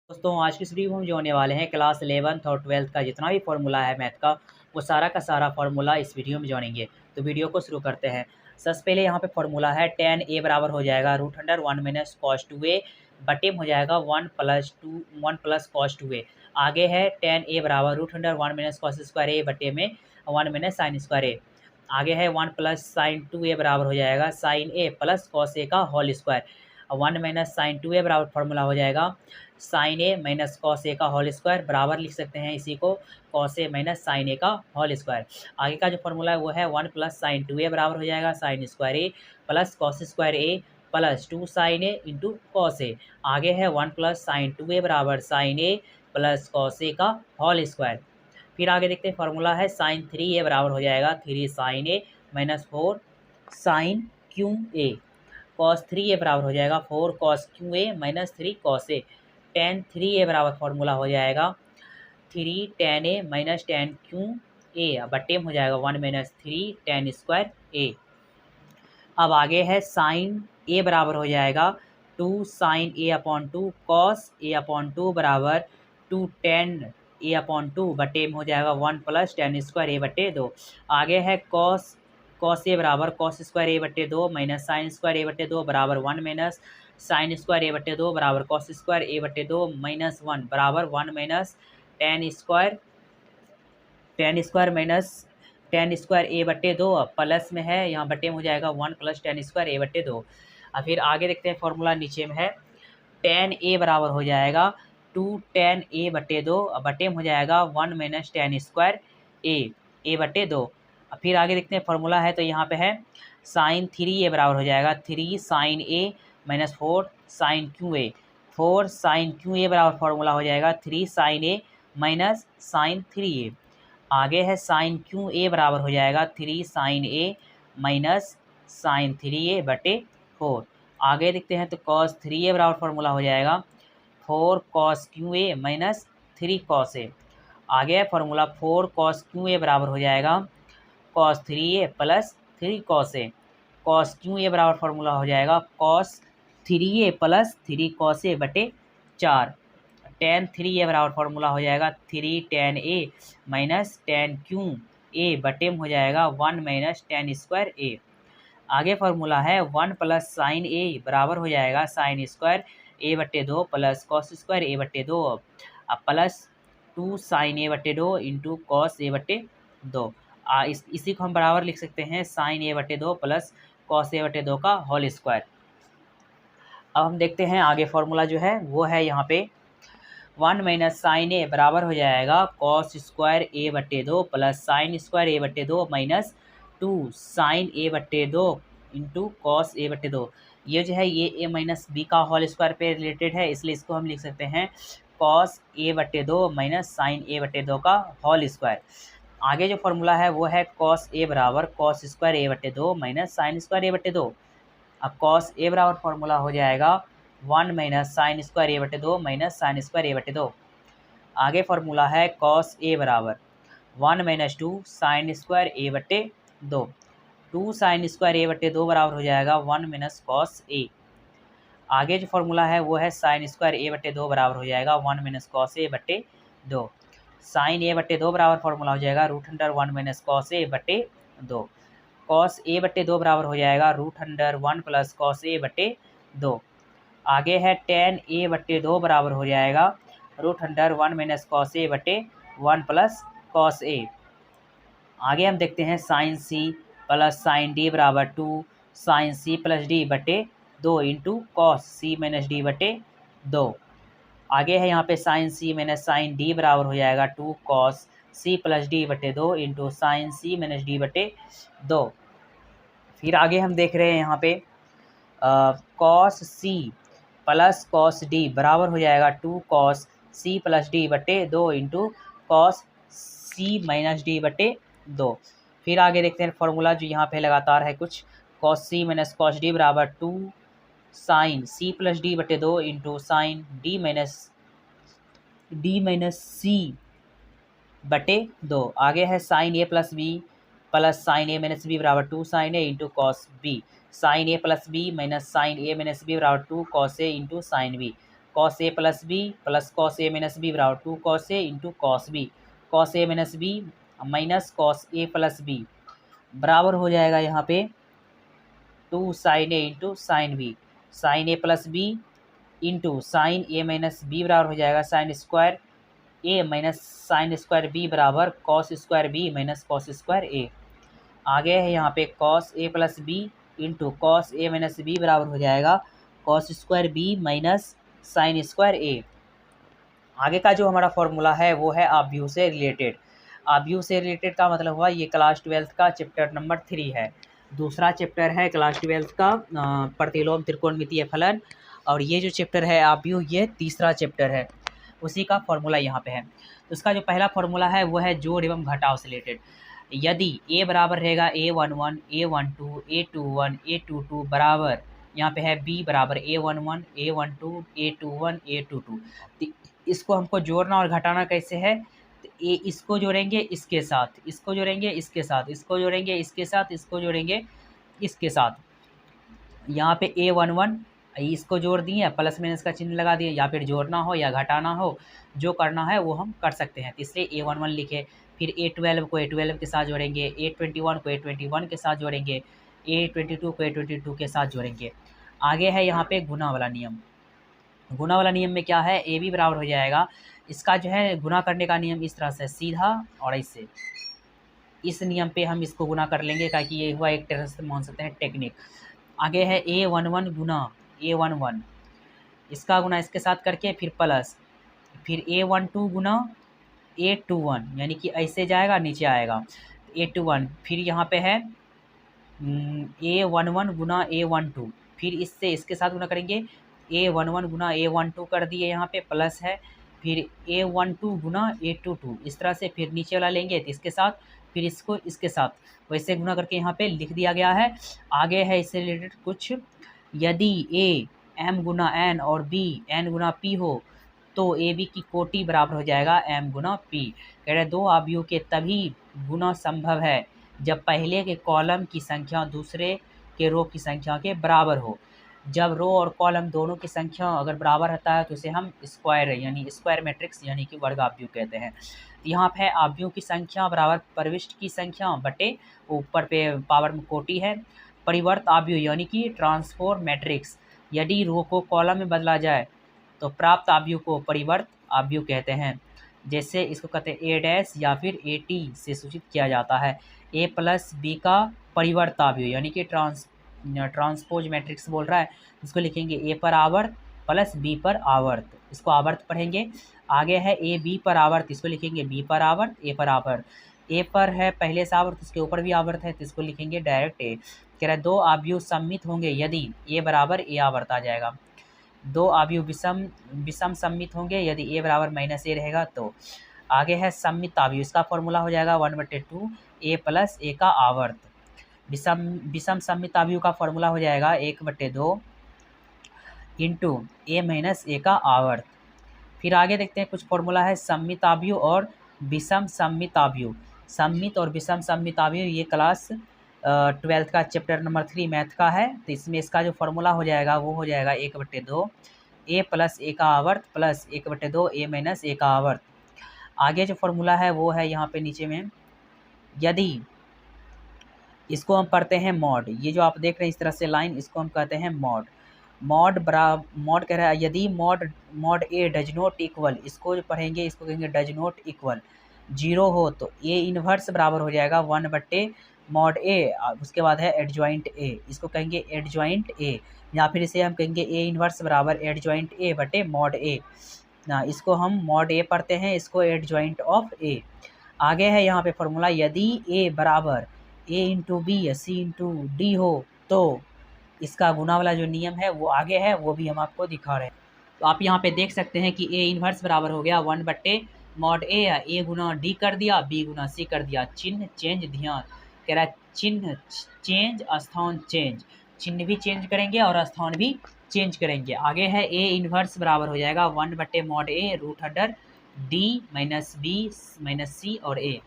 दोस्तों आज की इस वीडियो में हम जो होने वाले हैं क्लास 11th और 12th का जितना भी फार्मूला है मैथ का वो सारा का सारा फार्मूला इस वीडियो में जानेंगे। तो वीडियो को शुरू करते हैं। सबसे पहले यहाँ पे फार्मूला है tan a बराबर हो जाएगा √1 माइनस cos 2a बटे में हो जाएगा 1 प्लस cos 2a। आगे है tan a बराबर √1 माइनस cos स्क्वायर a बटे में 1 माइनस साइन स्क्वायर a। आगे है 1 प्लस साइन 2a बराबर हो जाएगा sine a plus cos a का whole square. 1 minus sine 2a बराबर फार्मूला हो जाएगा sine A minus cos A का होल स्क्वायर बराबर लिख सकते हैं इसी को cos A minus sine A का होल स्क्वायर। आगे का जो फॉर्मूला है वो है 1 प्लस साइन 2a बराबर हो जाएगा sine square A plus cos square A plus 2 sine A into cos A. आगे है 1 प्लस साइन 2a बराबर sign A plus cos A का होल स्क्वायर। फिर आगे देखते हैं फार्मूला है साइन 3a बराबर हो जाएगा 3 sine A minus 4 sine cube A. Cos 3a बराबर हो जाएगा 4 cos cube A minus 3 cos A. tan 3a बराबर फार्मूला हो जाएगा 3 tan a minus tan cube A बटे में हो जाएगा 1 माइनस 3 tan स्क्वायर a। अब आगे है साइन a बराबर हो जाएगा 2 sine a upon 2 cos a upon 2 बराबर 2 tan a अपॉन 2 बटे में हो जाएगा 1 प्लस tan स्क्वायर a बटे 2। आगे है कॉस a बराबर कॉस स्क्वायर a बटे 2 माइनस साइन स्क्वायर a बटे 2 बराबर 1 माइनस साइन स्क्वायर ए बटे 2 बराबर कॉस स्क्वायर ए बटे 2 माइनस 1 बराबर 1 minus ten square minus ten square A बटे 2 प्लस में है यहाँ बटे में हो जाएगा 1 प्लस टेन स्क्वायर ए बटे 2। अब फिर आगे देखते हैं फॉर्मूला नीचे में है tan ए बराबर हो जाएगा 2 tan ए बटे 2 बटे में हो जाएगा 1 माइनस टेन स्क्वायर ए बटे 2। अब फिर आगे देखते हैं फॉर्मूला है तो यहाँ पे है साइन 3a बराबर हो जाएगा 3 sine A minus 4 sine cube A. 4 sine cube A बराबर फार्मूला हो जाएगा 3 sine A minus sign 3a। आगे है साइन क्यू ए बराबर हो जाएगा 3 sine A minus sign 3a बटे 4। आगे देखते हैं तो कॉस 3a बराबर फार्मूला हो जाएगा 4 cos cube A minus 3 cos A. आगे है फार्मूला 4 कॉस क्यू ए बराबर हो जाएगा cos 3a plus 3 cos A. Cos cube A बराबर फार्मूला हो जाएगा कॉस 3a प्लस 3 कॉस ए बटे 4। tan 3a बराबर फार्मूला हो जाएगा 3 tan a minus tan cube A बटे में हो जाएगा 1 माइनस tan स्क्वायर ए। आगे फार्मूला है 1 प्लस साइन ए बराबर हो जाएगा साइन स्क्वायर ए बटे 2 प्लस कॉस स्क्वायर ए बटे 2 अब प्लस 2 साइन ए बटे 2 इंटू कॉस ए बटे 2। इसी को हम बराबर लिख सकते हैं साइन ए बटे 2 प्लस कॉस ए बटे 2 का होल स्क्वायर। अब हम देखते हैं आगे फार्मूला जो है वो है यहाँ पे 1 माइनस साइन ए बराबर हो जाएगा कॉस स्क्वायर ए बटे 2 प्लस साइन स्क्वायर ए बटे 2 माइनस 2 साइन ए बटे 2 इंटू कॉस ए बटे 2। ये जो है ये ए माइनस बी का होल स्क्वायर पे रिलेटेड है इसलिए इसको हम लिख सकते हैं कॉस ए बटे 2 माइनस साइन ए बटे 2 का होल स्क्वायर। आगे जो फार्मूला है वो है कॉस ए बराबर कॉस स्क्वायर ए बटे 2 माइनस साइन स्क्वायर ए बटे 2। अब कॉस ए बराबर फार्मूला हो जाएगा 1 माइनस साइन स्क्वायर ए बटे 2 माइनस साइन स्क्वायर ए बटे 2। आगे फार्मूला है कॉस ए बराबर 1 माइनस 2 साइन स्क्वायर ए बटे 2। 2 साइन स्क्वायर ए बटे 2 बराबर हो जाएगा 1 माइनस कॉस ए। आगे जो फार्मूला है वो है साइन स्क्वायर ए बटे 2 बराबर हो जाएगा 1 माइनस कॉस ए बटे 2। साइन ए बटे 2 बराबर फार्मूला हो जाएगा √1 माइनस कॉस ए बटे 2। कॉस ए बटे 2 बराबर हो जाएगा √1 प्लस कॉस ए बटे 2। आगे है tan ए बटे 2 बराबर हो जाएगा √1 माइनस कॉस ए बटे 1 प्लस कॉस ए। आगे हम देखते हैं sine C plus sine D बराबर 2 साइन सी प्लस डी बटे 2 into cos C minus D बटे 2। आगे है यहाँ पे sine C minus sine D बराबर हो जाएगा 2 कॉस सी प्लस डी बटे 2 into sine C minus D बटे 2। फिर आगे हम देख रहे हैं यहाँ पे cos C plus cos D बराबर हो जाएगा 2 कॉस सी प्लस डी बटे 2 into cos C minus D बटे 2। फिर आगे देखते हैं फॉर्मूला जो यहाँ पे लगातार है कुछ cos C minus cos D बराबर 2 साइन सी प्लस डी बटे 2 इंटू साइन डी माइनस सी बटे 2। आगे है sign A plus B plus sign A minus B बराबर 2 sine A into cos B. Sine A plus B minus sine A minus B बराबर 2 cos A into sine B. Cos A plus B plus cos A minus B बराबर 2 cos A into cos B, cos A minus B minus cos A plus B बराबर हो जाएगा यहाँ पे 2 sine A into sine B, sine A plus B into sine A minus B बराबर हो जाएगा sine square A minus sine square B बराबर cos square B minus cos square A. आगे है यहाँ पे cos A plus B into cos A minus B बराबर हो जाएगा cos square B minus sine square A. आगे का जो हमारा फॉर्मूला है वो है आव्यूह से रिलेटेड। आव्यूह से रिलेटेड का मतलब हुआ ये क्लास 12 का चैप्टर नंबर 3 है। दूसरा चैप्टर है क्लास 12 का प्रतिलोम त्रिकोणमितीय फलन, और ये जो चैप्टर है आव्यूह ये तीसरा चैप्टर है, उसी का फॉर्मूला यहाँ पे है। तो उसका जो पहला फॉर्मूला है वो है जोड़ एवं घटाव से रिलेटेड। यदि a बराबर रहेगा a11 a12 a21 a22 बराबर यहाँ पे है b बराबर a11 a12 a21 a22, तो इसको हमको जोड़ना और घटाना कैसे है, तो ए इसको जोड़ेंगे इसके साथ, इसको जोड़ेंगे इसके साथ, इसको जोड़ेंगे इसके साथ, इसको जोड़ेंगे इसके साथ। यहाँ पे a11 इसको जोड़ दिए, प्लस माइनस का चिन्ह लगा दिए, या फिर जोड़ना हो या घटाना हो जो करना है वो हम कर सकते हैं। तो इसलिए a11 लिखे, फिर a12 को a12 के साथ जोड़ेंगे, a21 को a21 के साथ जोड़ेंगे, a22 को a22 के साथ जोड़ेंगे। आगे है यहाँ पे गुना वाला नियम। गुना वाला नियम में क्या है, ए बी बराबर हो जाएगा, इसका जो है गुना करने का नियम इस तरह से सीधा और ऐसे, इस नियम पे हम इसको गुना कर लेंगे, ताकि ये हुआ एक तरह से मान सकते हैं टेक्निक। आगे है a11 गुना a11, इसका गुना इसके साथ करके फिर प्लस, फिर a12 गुना a21, यानी कि ऐसे जाएगा नीचे आएगा a21, फिर यहाँ पे है a11 गुना a12, फिर इससे इसके साथ गुना करेंगे a11 गुना a12 कर दिए, यहाँ पे प्लस है, फिर a12 गुना a22, इस तरह से फिर नीचे वाला लेंगे तो इसके साथ, फिर इसको इसके साथ, वैसे गुना करके यहाँ पे लिख दिया गया है। आगे है इससे रिलेटेड कुछ, यदि a m गुना n और b n गुना p हो तो ए बी की कोटि बराबर हो जाएगा m गुना p। कह रहे दो आव्यूह के तभी गुना संभव है जब पहले के कॉलम की संख्या दूसरे के रो की संख्या के बराबर हो। जब रो और कॉलम दोनों की संख्या अगर बराबर रहता है तो उसे हम स्क्वायर यानी स्क्वायर मैट्रिक्स यानी कि वर्ग आव्यूह कहते हैं। यहाँ पे आव्यूह की संख्या बराबर प्रविष्ट की संख्या बटे ऊपर पे पावर में कोटि है। परिवर्त आव्यूह यानी कि ट्रांसफॉर्म मैट्रिक्स, यदि रो को कॉलम में बदला जाए तो प्राप्त आव्यूह को परिवर्त आव्यूह कहते हैं। जैसे इसको कहते हैं ए डैश या फिर ए टी से सूचित किया जाता है। ए प्लस बी का परिवर्त आव्यूह यानी कि ट्रांसपोज मैट्रिक्स बोल रहा है, इसको लिखेंगे ए पर आवर्त प्लस बी पर आवर्त, इसको आवर्त पढ़ेंगे। आगे है ए बी पर आवर्त, इसको लिखेंगे बी पर आवर्त ए पर आवर्त, ए पर है पहले से आवर्त इसके ऊपर भी आवर्त है तो इसको लिखेंगे डायरेक्ट ए। कह रहा है दो आव्यूह सम्मित होंगे यदि ए बराबर ए आवर्त आ जाएगा। दो आव्यूह विषम सम्मित होंगे यदि ए बराबर माइनस ए रहेगा तो। आगे है सम्मित आव्यूह, इसका फॉर्मूला हो जाएगा 1/2 ए प्लस ए का आवर्त। विषम सम्मित आव्यूह का फॉर्मूला हो जाएगा 1/2 इंटू ए माइनस ए का आवर्त। फिर आगे देखते हैं कुछ फॉर्मूला है सम्मित आव्यूह और विषम सम्मित आव्यूह। सम्मित और विषम सम्मित आव्यूह ये क्लास 12 का चैप्टर नंबर 3 मैथ का है, तो इसमें इसका जो फॉर्मूला हो जाएगा वो हो जाएगा 1/2 ए प्लस ए का आवर्त प्लस 1/2 ए माइनस ए का आवर्त। आगे जो फॉर्मूला है वो है यहाँ पे नीचे में, यदि इसको हम पढ़ते हैं मॉड, ये जो आप देख रहे हैं इस तरह से लाइन, इसको हम कहते हैं मॉड। मॉड कह रहा है यदि mod A does not equal, इसको जो पढ़ेंगे इसको कहेंगे डज नॉट इक्वल 0 हो तो ए इनवर्स बराबर हो जाएगा 1/mod ए, उसके बाद है एडजॉइंट ए, इसको कहेंगे एडजॉइंट ए, या फिर इसे हम कहेंगे ए इनवर्स बराबर एडजॉइंट ए बटे मॉड ए ना, इसको हम मॉड ए पढ़ते हैं, इसको एडजॉइंट ऑफ ए। आगे है यहाँ पे फॉर्मूला, यदि ए बराबर ए इंटू बी या सी इंटू डी हो तो इसका गुना वाला जो नियम है वो आगे है, वो भी हम आपको दिखा रहे हैं। तो आप यहाँ पे देख सकते हैं कि ए इनवर्स बराबर हो गया 1/mod ए, ए गुना डी कर दिया बी गुना सी कर दिया। चिन्ह चेंज, ध्यान कह रहा है चिन्ह चेंज स्थान चेंज, चिन्ह भी चेंज करेंगे और स्थान भी चेंज करेंगे। आगे है ए इनवर्स बराबर हो जाएगा 1/mod A root under D minus B minus C और ए।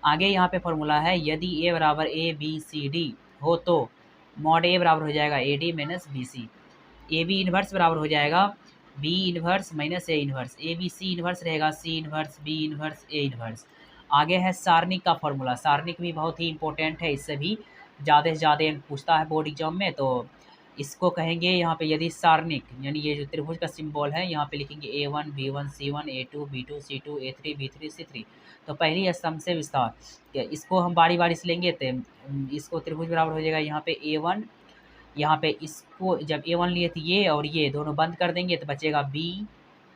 आगे यहाँ पे फॉर्मूला है, यदि ए बराबर ए बी सी डी हो तो मॉड ए बराबर हो जाएगा A D minus B C. A B inverse बराबर हो जाएगा B inverse minus A inverse, A B C inverse रहेगा, C inverse B inverse A inverse. आगे है सारणिक का फॉर्मूला। सारणिक भी बहुत ही इंपॉर्टेंट है, इससे भी ज़्यादा से ज़्यादा पूछता है बोर्ड एग्जाम में। तो इसको कहेंगे यहाँ पे यदि सारणिक, यानी ये जो त्रिभुज का सिंबल है यहाँ पे लिखेंगे A1 B1 C1 A2 B2 C2 A3 B3 C3। तो पहली स्तंभ से विस्तार, इसको हम बारी बारी से लेंगे तो इसको त्रिभुज बराबर हो जाएगा यहाँ पे A1, यहाँ पे इसको जब A1 लिए तो ये और ये दोनों बंद कर देंगे तो बचेगा B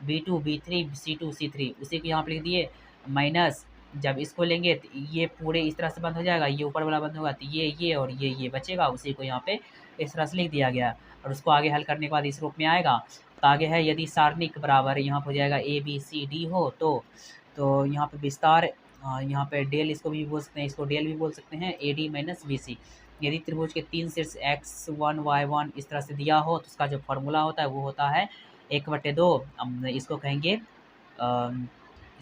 B2 B3 C2 C3, उसी को यहाँ पे लिख दिए माइनस, जब इसको लेंगे तो ये पूरे इस तरह से बंद हो जाएगा, ये ऊपर वाला बंद होगा तो ये और ये बचेगा, उसी को यहाँ पे इस तरह से लिख दिया गया। और उसको आगे हल करने के बाद इस रूप में आएगा। तो आगे है यदि सारणिक बराबर यहाँ पर हो जाएगा ABCD हो तो यहाँ पे विस्तार, यहाँ पे डेल इसको भी बोल सकते हैं, इसको डेल भी बोल सकते हैं, AD माइनस BC। यदि त्रिभुज के 3 शीर्ष x1 y1 इस तरह से दिया हो तो उसका जो फॉर्मूला होता है वो होता है 1/2। इसको कहेंगे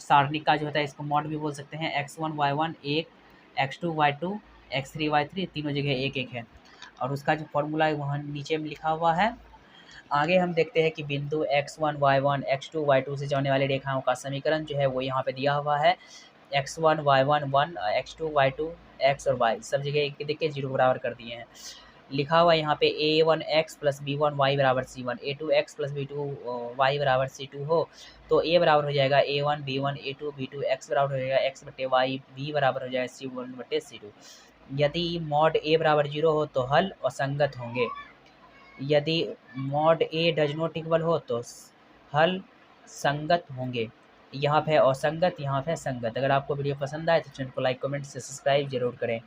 सारणिक का जो होता है, इसको मॉड भी बोल सकते हैं। x1 y1 1, x2 y2 x3 y3 तीनों जगह 1 1 है, और उसका जो फॉर्मूला है वहाँ नीचे में लिखा हुआ है। आगे हम देखते हैं कि बिंदु x1 y1 x2 y2 से जाने वाली रेखाओं का समीकरण जो है वो यहाँ पे दिया हुआ है। x1 y1 1 x2 y2 x और y सब जगह देखिए 0 बराबर कर दिए हैं। लिखा हुआ यहाँ पे A1x प्लस B1 y बराबर C1, A2x plus B2 y बराबर C2 हो तो A बराबर हो जाएगा A1 B1 A2 B2, x बराबर हो जाएगा x बटे y, B बराबर हो जाएगा C1 बटे C2। यदि मॉड A बराबर 0 हो तो हल असंगत होंगे। यदि mod A does not equal हो तो हल संगत होंगे। यहाँ पे असंगत, यहाँ पे संगत। अगर आपको वीडियो पसंद आए तो चैनल को लाइक कमेंट से सब्सक्राइब जरूर करें।